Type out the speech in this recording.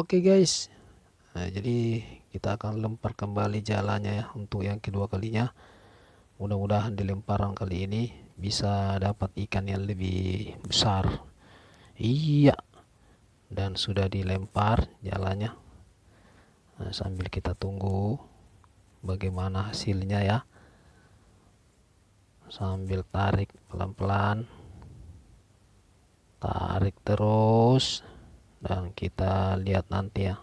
Oke guys, jadi kita akan lempar kembali jalannya ya untuk yang kedua kalinya. Mudah-mudahan di lemparan kali ini bisa dapat ikan yang lebih besar. Iya, dan sudah dilempar jalannya. Sambil kita tunggu bagaimana hasilnya ya. Sambil tarik pelan-pelan, tarik terus, dan kita lihat nanti ya